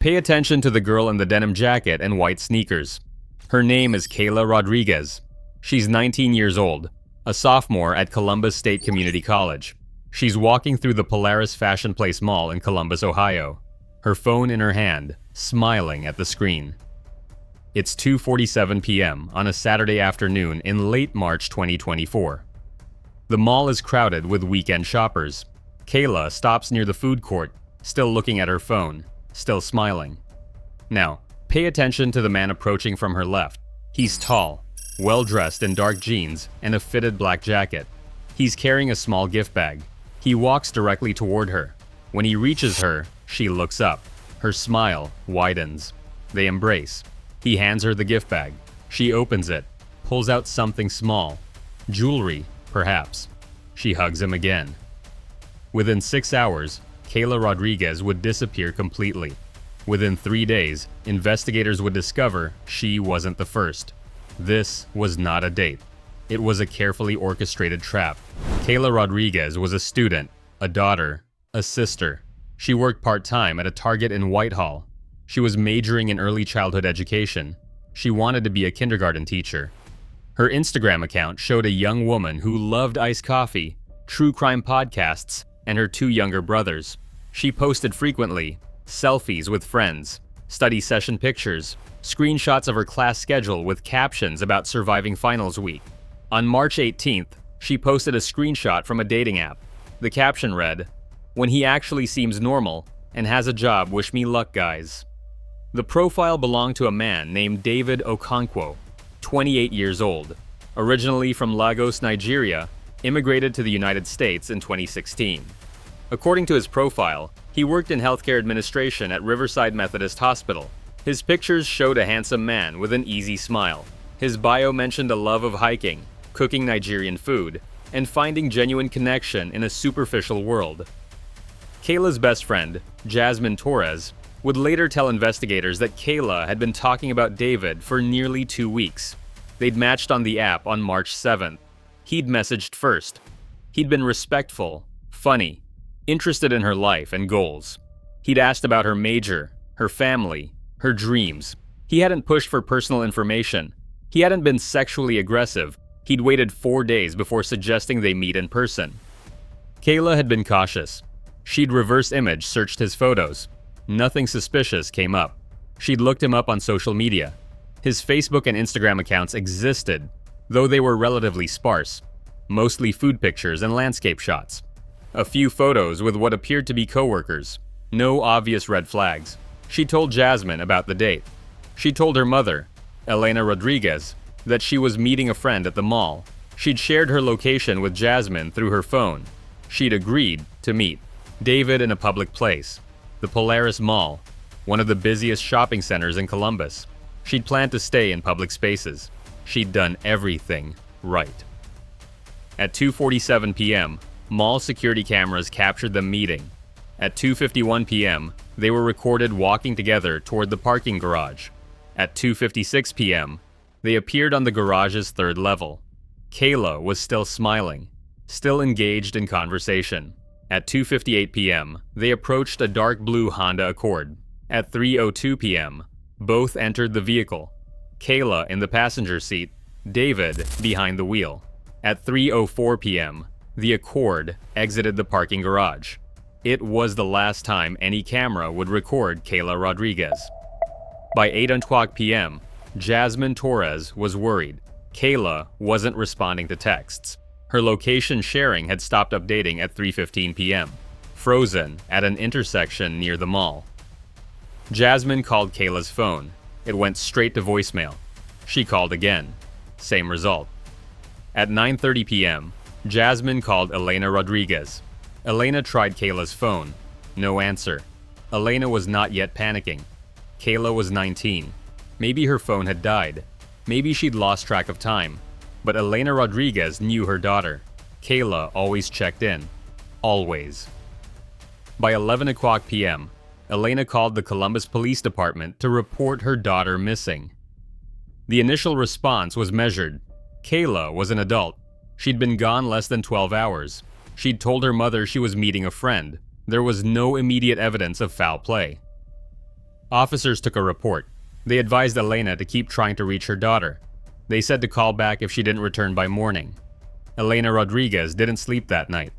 Pay attention to the girl in the denim jacket and white sneakers. Her name is Kayla Rodriguez. She's 19 years old, a sophomore at Columbus State Community College. She's walking through the Polaris Fashion Place mall in Columbus, Ohio, her phone in her hand, smiling at the screen. It's 2:47 p.m. on a Saturday afternoon in late March 2024. The mall is crowded with weekend shoppers. Kayla stops near the food court, still looking at her phone, still smiling. Now, pay attention to the man approaching from her left. He's tall, well-dressed in dark jeans and a fitted black jacket. He's carrying a small gift bag. He walks directly toward her. When he reaches her, she looks up. Her smile widens. They embrace. He hands her the gift bag. She opens it, pulls out something small. Jewelry, perhaps. She hugs him again. Within 6 hours, Kayla Rodriguez would disappear completely. Within 3 days, investigators would discover she wasn't the first. This was not a date. It was a carefully orchestrated trap. Kayla Rodriguez was a student, a daughter, a sister. She worked part-time at a Target in Whitehall. She was majoring in early childhood education. She wanted to be a kindergarten teacher. Her Instagram account showed a young woman who loved iced coffee, true crime podcasts, and her 2 younger brothers. She posted frequently, selfies with friends, study session pictures, screenshots of her class schedule with captions about surviving finals week. On March 18th, she posted a screenshot from a dating app. The caption read, "When he actually seems normal and has a job, wish me luck, guys." The profile belonged to a man named David Okonkwo, 28 years old, originally from Lagos, Nigeria, immigrated to the United States in 2016. According to his profile, he worked in healthcare administration at Riverside Methodist Hospital. His pictures showed a handsome man with an easy smile. His bio mentioned a love of hiking, cooking Nigerian food, and finding genuine connection in a superficial world. Kayla's best friend, Jasmine Torres, would later tell investigators that Kayla had been talking about David for nearly 2 weeks. They'd matched on the app on March 7th. He'd messaged first. He'd been respectful, funny, interested in her life and goals. He'd asked about her major, her family, her dreams. He hadn't pushed for personal information. He hadn't been sexually aggressive. He'd waited 4 days before suggesting they meet in person. Kayla had been cautious. She'd reverse image searched his photos. Nothing suspicious came up. She'd looked him up on social media. His Facebook and Instagram accounts existed, though they were relatively sparse, mostly food pictures and landscape shots. A few photos with what appeared to be coworkers. No obvious red flags. She told Jasmine about the date. She told her mother, Elena Rodriguez, that she was meeting a friend at the mall. She'd shared her location with Jasmine through her phone. She'd agreed to meet David in a public place, the Polaris Mall, one of the busiest shopping centers in Columbus. She'd planned to stay in public spaces. She'd done everything right. At 2:47 p.m., mall security cameras captured them meeting. At 2:51 p.m., they were recorded walking together toward the parking garage. At 2:56 p.m., they appeared on the garage's 3rd level. Kayla was still smiling, still engaged in conversation. At 2:58 p.m., they approached a dark blue Honda Accord. At 3:02 p.m., both entered the vehicle. Kayla in the passenger seat, David behind the wheel. At 3:04 p.m., the Accord exited the parking garage. It was the last time any camera would record Kayla Rodriguez. By 8:00 p.m., Jasmine Torres was worried. Kayla wasn't responding to texts. Her location sharing had stopped updating at 3:15 p.m., frozen at an intersection near the mall. Jasmine called Kayla's phone. It went straight to voicemail. She called again. Same result. At 9:30 p.m., Jasmine called Elena Rodriguez. Elena tried Kayla's phone. No answer. Elena was not yet panicking. Kayla was 19. Maybe her phone had died. Maybe she'd lost track of time. But Elena Rodriguez knew her daughter. Kayla always checked in. Always. By 11:00 p.m., Elena called the Columbus Police Department to report her daughter missing. The initial response was measured. Kayla was an adult. She'd been gone less than 12 hours. She'd told her mother she was meeting a friend. There was no immediate evidence of foul play. Officers took a report. They advised Elena to keep trying to reach her daughter. They said to call back if she didn't return by morning. Elena Rodriguez didn't sleep that night.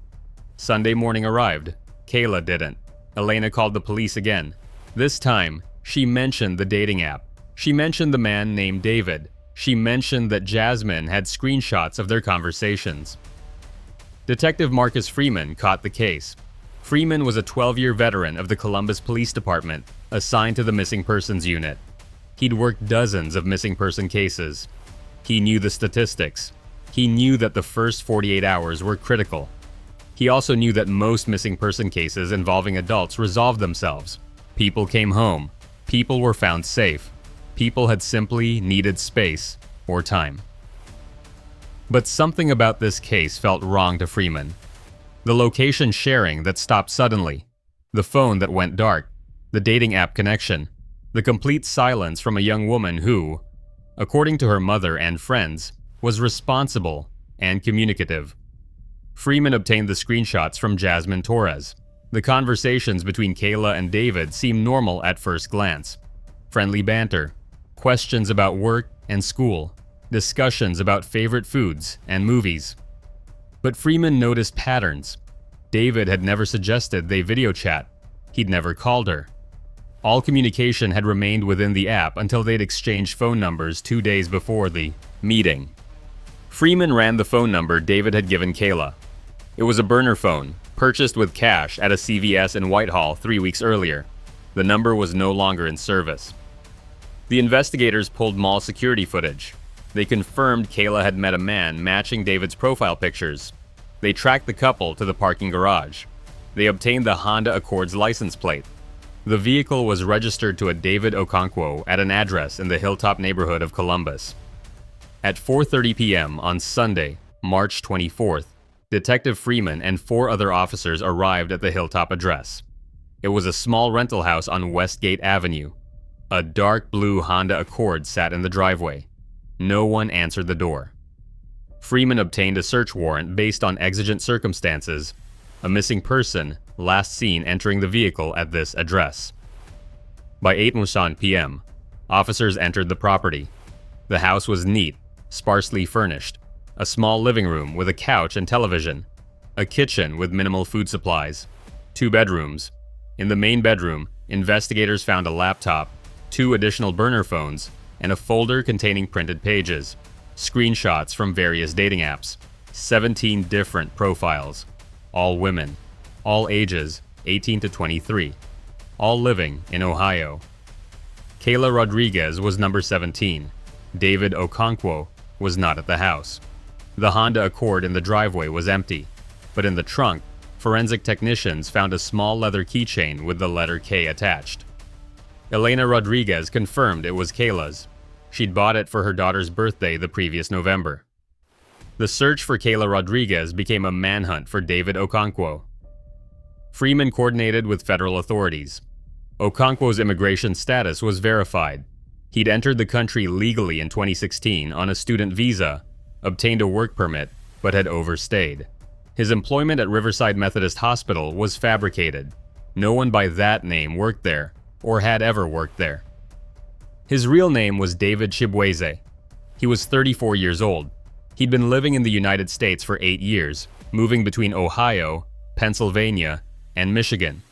Sunday morning arrived. Kayla didn't. Elena called the police again. This time, she mentioned the dating app. She mentioned the man named David. She mentioned that Jasmine had screenshots of their conversations. Detective Marcus Freeman caught the case. Freeman was a 12-year veteran of the Columbus Police Department, assigned to the Missing Persons Unit. He'd worked dozens of missing person cases. He knew the statistics. He knew that the first 48 hours were critical. He also knew that most missing person cases involving adults resolved themselves. People came home. People were found safe. People had simply needed space or time. But something about this case felt wrong to Freeman. The location sharing that stopped suddenly, the phone that went dark, the dating app connection, the complete silence from a young woman who, according to her mother and friends, was responsible and communicative. Freeman obtained the screenshots from Jasmine Torres. The conversations between Kayla and David seemed normal at first glance. Friendly banter, questions about work and school, discussions about favorite foods and movies. But Freeman noticed patterns. David had never suggested they video chat. He'd never called her. All communication had remained within the app until they'd exchanged phone numbers 2 days before the meeting. Freeman ran the phone number David had given Kayla. It was a burner phone, purchased with cash at a CVS in Whitehall 3 weeks earlier. The number was no longer in service. The investigators pulled mall security footage. They confirmed Kayla had met a man matching David's profile pictures. They tracked the couple to the parking garage. They obtained the Honda Accord's license plate. The vehicle was registered to a David Okonkwo at an address in the Hilltop neighborhood of Columbus. At 4:30 p.m. on Sunday, March 24th, Detective Freeman and 4 other officers arrived at the Hilltop address. It was a small rental house on Westgate Avenue. A dark blue Honda Accord sat in the driveway. No one answered the door. Freeman obtained a search warrant based on exigent circumstances, a missing person last seen entering the vehicle at this address. By 8:00 p.m., officers entered the property. The house was neat, sparsely furnished. A small living room with a couch and television. A kitchen with minimal food supplies. 2 bedrooms. In the main bedroom, investigators found a laptop, 2 additional burner phones, and a folder containing printed pages, screenshots from various dating apps, 17 different profiles, all women, all ages 18 to 23, all living in Ohio. Kayla Rodriguez was number 17. David Okonkwo was not at the house. The Honda Accord in the driveway was empty, but in the trunk, forensic technicians found a small leather keychain with the letter K attached. Elena Rodriguez confirmed it was Kayla's. She'd bought it for her daughter's birthday the previous November. The search for Kayla Rodriguez became a manhunt for David Okonkwo. Freeman coordinated with federal authorities. Okonkwo's immigration status was verified. He'd entered the country legally in 2016 on a student visa, obtained a work permit, but had overstayed. His employment at Riverside Methodist Hospital was fabricated. No one by that name worked there, or had ever worked there. His real name was David Chibweze. He was 34 years old. He'd been living in the United States for 8 years, moving between Ohio, Pennsylvania, and Michigan.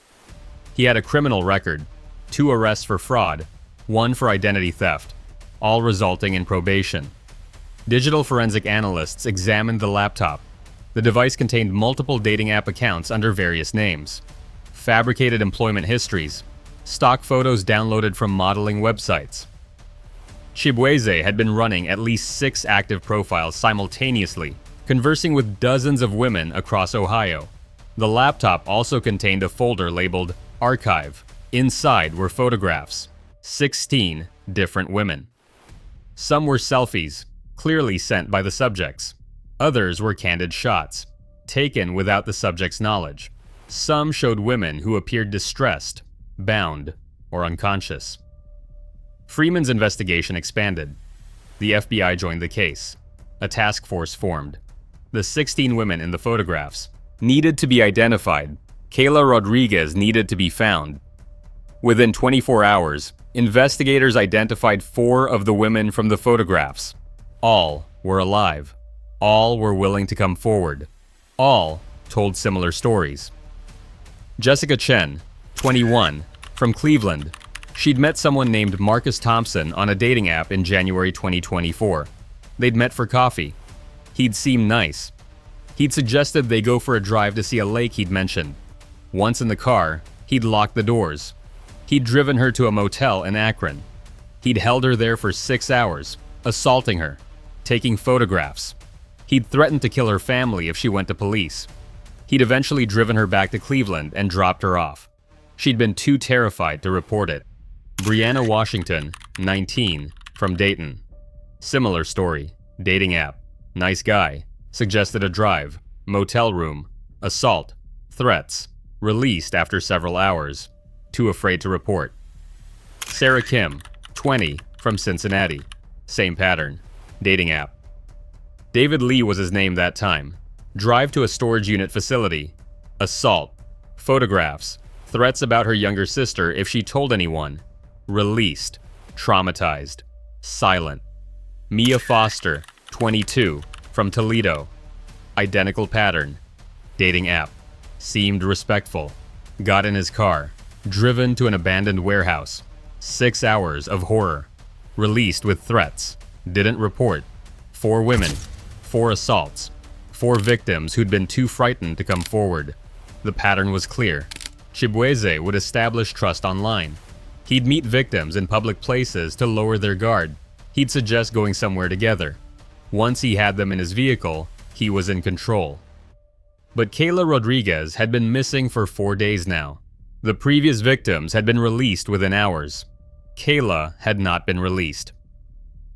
He had a criminal record, 2 arrests for fraud, 1 for identity theft, all resulting in probation. Digital forensic analysts examined the laptop. The device contained multiple dating app accounts under various names, fabricated employment histories, stock photos downloaded from modeling websites. Chibweze had been running at least 6 active profiles simultaneously, conversing with dozens of women across Ohio. The laptop also contained a folder labeled Archive. Inside were photographs, 16 different women. Some were selfies, clearly sent by the subjects. Others were candid shots, taken without the subject's knowledge. Some showed women who appeared distressed, bound, or unconscious. Freeman's investigation expanded. The FBI joined the case. A task force formed. The 16 women in the photographs needed to be identified. Kayla Rodriguez needed to be found. Within 24 hours, investigators identified 4 of the women from the photographs. All were alive. All were willing to come forward. All told similar stories. Jessica Chen, 21, from Cleveland. She'd met someone named Marcus Thompson on a dating app in January 2024. They'd met for coffee. He'd seemed nice. He'd suggested they go for a drive to see a lake he'd mentioned. Once in the car, he'd locked the doors. He'd driven her to a motel in Akron. He'd held her there for 6 hours, assaulting her, taking photographs. He'd threatened to kill her family if she went to police. He'd eventually driven her back to Cleveland and dropped her off. She'd been too terrified to report it. Brianna Washington, 19, from Dayton. Similar story, dating app, nice guy, suggested a drive, motel room, assault, threats, released after several hours, too afraid to report. Sarah Kim, 20, from Cincinnati. Same pattern, dating app. David Lee was his name that time. Drive to a storage unit facility, assault, photographs, threats about her younger sister if she told anyone, released, traumatized, silent. Mia Foster, 22, from Toledo. Identical pattern, dating app. Seemed respectful. Got in his car. Driven to an abandoned warehouse. 6 hours of horror. Released with threats. Didn't report. 4 women. 4 assaults. 4 victims who'd been too frightened to come forward. The pattern was clear. Chibueze would establish trust online. He'd meet victims in public places to lower their guard. He'd suggest going somewhere together. Once he had them in his vehicle, he was in control. But Kayla Rodriguez had been missing for 4 days now. The previous victims had been released within hours. Kayla had not been released.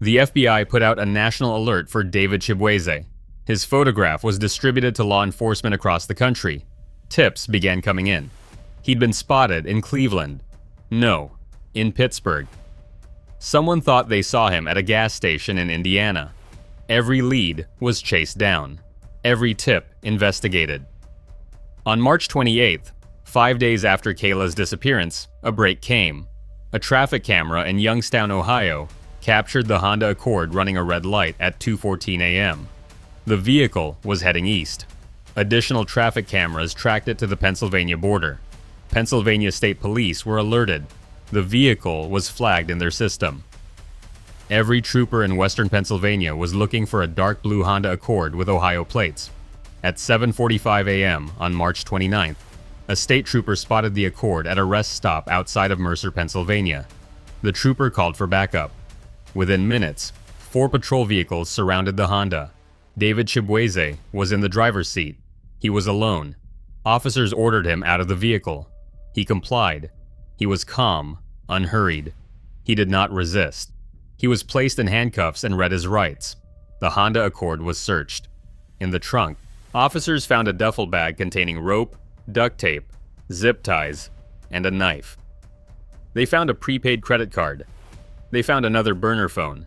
The FBI put out a national alert for David Chibueze. His photograph was distributed to law enforcement across the country. Tips began coming in. He'd been spotted in Cleveland. No, in Pittsburgh. Someone thought they saw him at a gas station in Indiana. Every lead was chased down. Every tip investigated. On March 28th, 5 days after Kayla's disappearance, a break came. A traffic camera in Youngstown, Ohio, captured the Honda Accord running a red light at 2:14 a.m. The vehicle was heading east. Additional traffic cameras tracked it to the Pennsylvania border. Pennsylvania State Police were alerted. The vehicle was flagged in their system. Every trooper in western Pennsylvania was looking for a dark blue Honda Accord with Ohio plates. At 7:45 a.m. on March 29th, a state trooper spotted the Accord at a rest stop outside of Mercer, Pennsylvania. The trooper called for backup. Within minutes, 4 patrol vehicles surrounded the Honda. David Chibueze was in the driver's seat. He was alone. Officers ordered him out of the vehicle. He complied. He was calm, unhurried. He did not resist. He was placed in handcuffs and read his rights. The Honda Accord was searched. In the trunk, officers found a duffel bag containing rope, duct tape, zip ties, and a knife. They found a prepaid credit card. They found another burner phone.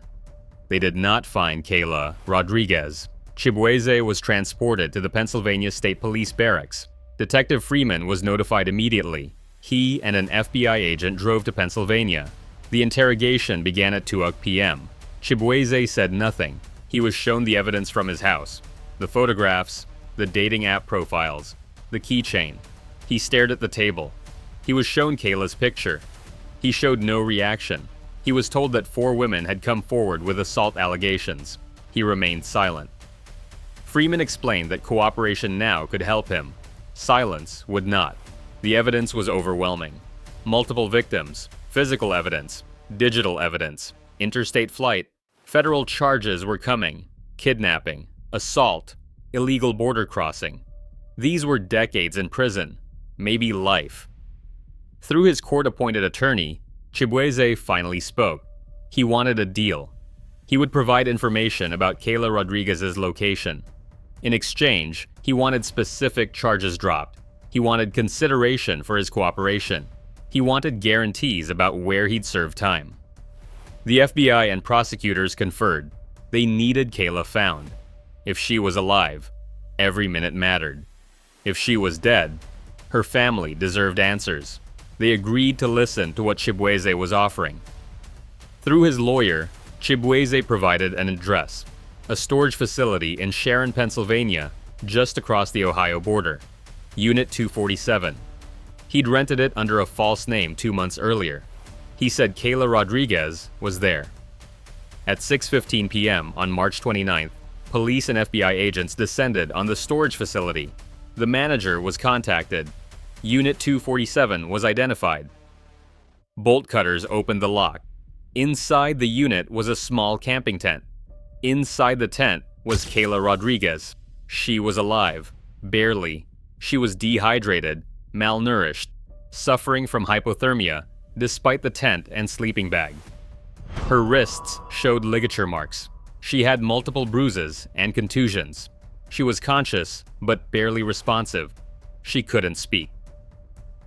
They did not find Kayla Rodriguez. Chibueze was transported to the Pennsylvania State Police barracks. Detective Freeman was notified immediately. He and an FBI agent drove to Pennsylvania. The interrogation began at 2 p.m. Chibueze said nothing. He was shown the evidence from his house. The photographs, the dating app profiles, the keychain. He stared at the table. He was shown Kayla's picture. He showed no reaction. He was told that 4 women had come forward with assault allegations. He remained silent. Freeman explained that cooperation now could help him. Silence would not. The evidence was overwhelming. Multiple victims, physical evidence, digital evidence, interstate flight. Federal charges were coming. Kidnapping, assault, illegal border crossing. These were decades in prison, maybe life. Through his court-appointed attorney, Chibueze finally spoke. He wanted a deal. He would provide information about Kayla Rodriguez's location. In exchange, he wanted specific charges dropped. He wanted consideration for his cooperation. He wanted guarantees about where he'd serve time. The FBI and prosecutors conferred. They needed Kayla found. If she was alive, every minute mattered. If she was dead, her family deserved answers. They agreed to listen to what Chibueze was offering. Through his lawyer, Chibueze provided an address, a storage facility in Sharon, Pennsylvania, just across the Ohio border, Unit 247. He'd rented it under a false name 2 months earlier. He said Kayla Rodriguez was there. At 6:15 p.m. on March 29th, police and FBI agents descended on the storage facility. The manager was contacted. Unit 247 was identified. Bolt cutters opened the lock. Inside the unit was a small camping tent. Inside the tent was Kayla Rodriguez. She was alive, barely. She was dehydrated, malnourished, suffering from hypothermia, despite the tent and sleeping bag. Her wrists showed ligature marks. She had multiple bruises and contusions. She was conscious, but barely responsive. She couldn't speak.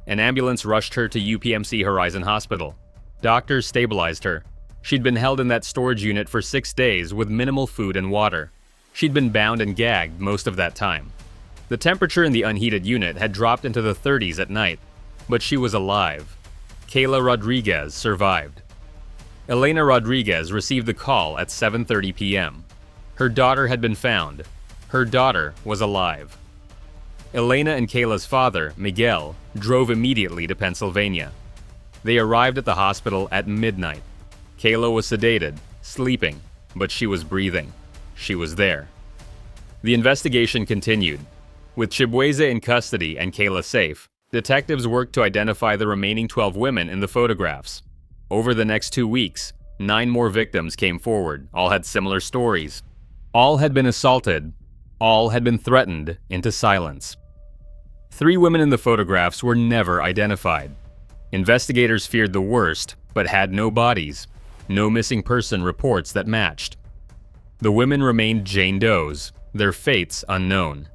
An ambulance rushed her to UPMC Horizon Hospital. Doctors stabilized her. She'd been held in that storage unit for 6 days with minimal food and water. She'd been bound and gagged most of that time. The temperature in the unheated unit had dropped into the 30s at night, but she was alive. Kayla Rodriguez survived. Elena Rodriguez received the call at 7:30 p.m. Her daughter had been found. Her daughter was alive. Elena and Kayla's father, Miguel, drove immediately to Pennsylvania. They arrived at the hospital at midnight. Kayla was sedated, sleeping, but she was breathing. She was there. The investigation continued. With Chibueze in custody and Kayla safe, detectives worked to identify the remaining 12 women in the photographs. Over the next 2 weeks, 9 more victims came forward. All had similar stories. All had been assaulted. All had been threatened into silence. 3 women in the photographs were never identified. Investigators feared the worst, but had no bodies, no missing person reports that matched. The women remained Jane Does, their fates unknown.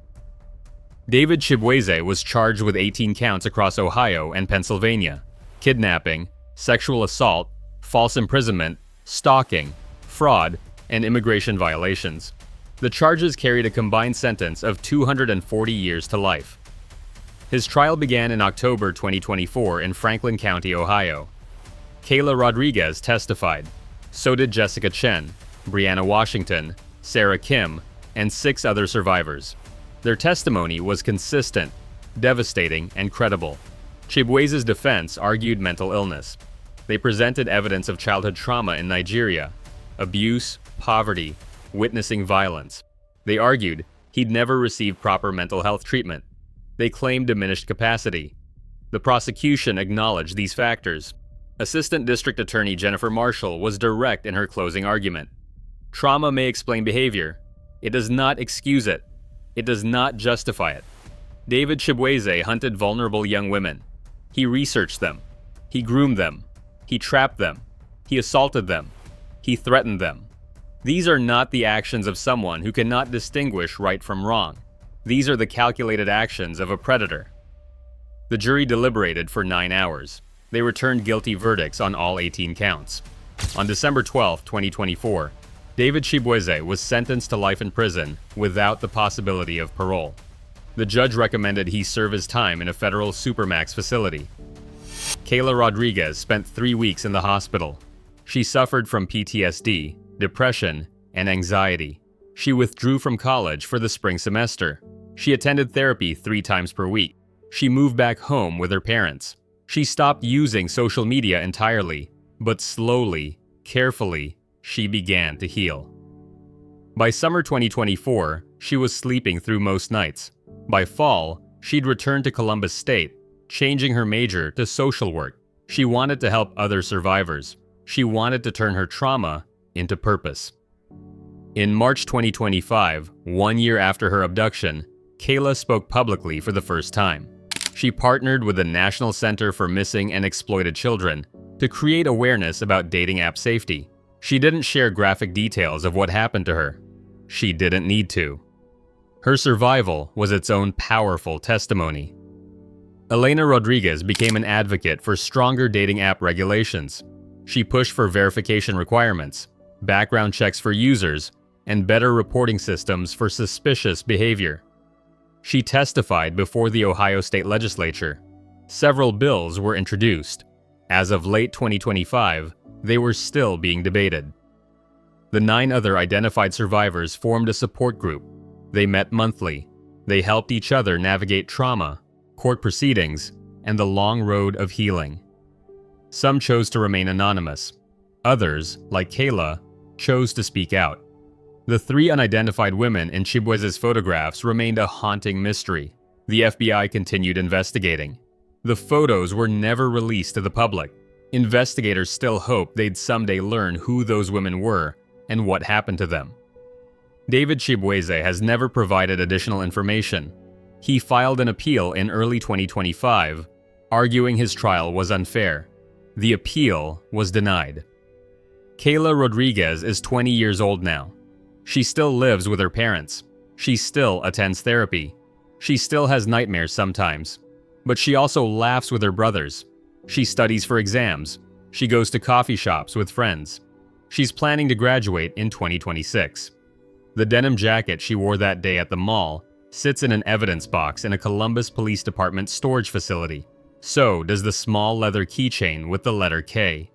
David Chibueze was charged with 18 counts across Ohio and Pennsylvania: kidnapping, sexual assault, false imprisonment, stalking, fraud, and immigration violations. The charges carried a combined sentence of 240 years to life. His trial began in October 2024 in Franklin County, Ohio. Kayla Rodriguez testified. So did Jessica Chen, Brianna Washington, Sarah Kim, and 6 other survivors. Their testimony was consistent, devastating, and credible. Chibueze's defense argued mental illness. They presented evidence of childhood trauma in Nigeria, abuse, poverty, witnessing violence. They argued he'd never received proper mental health treatment. They claimed diminished capacity. The prosecution acknowledged these factors. Assistant District Attorney Jennifer Marshall was direct in her closing argument. Trauma may explain behavior. It does not excuse it. It does not justify it. David Chibueze hunted vulnerable young women. He researched them. He groomed them. He trapped them. He assaulted them. He threatened them. These are not the actions of someone who cannot distinguish right from wrong. These are the calculated actions of a predator. The jury deliberated for 9 hours. They returned guilty verdicts on all 18 counts. On December 12, 2024, David Chibueze was sentenced to life in prison without the possibility of parole. The judge recommended he serve his time in a federal supermax facility. Kayla Rodriguez spent 3 weeks in the hospital. She suffered from PTSD, depression, and anxiety. She withdrew from college for the spring semester. She attended therapy 3 times per week. She moved back home with her parents. She stopped using social media entirely, but slowly, carefully, she began to heal. By summer 2024, she was sleeping through most nights. By fall, she'd returned to Columbus State, changing her major to social work. She wanted to help other survivors. She wanted to turn her trauma into purpose. In March 2025, 1 year after her abduction, Kayla spoke publicly for the first time. She partnered with the National Center for Missing and Exploited Children to create awareness about dating app safety. She didn't share graphic details of what happened to her. She didn't need to. Her survival was its own powerful testimony. Elena Rodriguez became an advocate for stronger dating app regulations. She pushed for verification requirements, background checks for users, and better reporting systems for suspicious behavior. She testified before the Ohio State Legislature. Several bills were introduced. As of late 2025, they were still being debated. The 9 other identified survivors formed a support group. They met monthly. They helped each other navigate trauma, court proceedings, and the long road of healing. Some chose to remain anonymous. Others, like Kayla, chose to speak out. The 3 unidentified women in Chibueze's photographs remained a haunting mystery. The FBI continued investigating. The photos were never released to the public. Investigators still hope they'd someday learn who those women were and what happened to them. David Chibueze has never provided additional information. He filed an appeal in early 2025, arguing his trial was unfair. The appeal was denied. Kayla Rodriguez is 20 years old now. She still lives with her parents. She still attends therapy. She still has nightmares sometimes. But she also laughs with her brothers. She studies for exams. She goes to coffee shops with friends. She's planning to graduate in 2026. The denim jacket she wore that day at the mall sits in an evidence box in a Columbus Police Department storage facility. So does the small leather keychain with the letter K.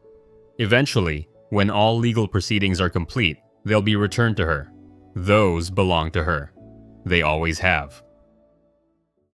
Eventually, when all legal proceedings are complete, they'll be returned to her. Those belong to her. They always have.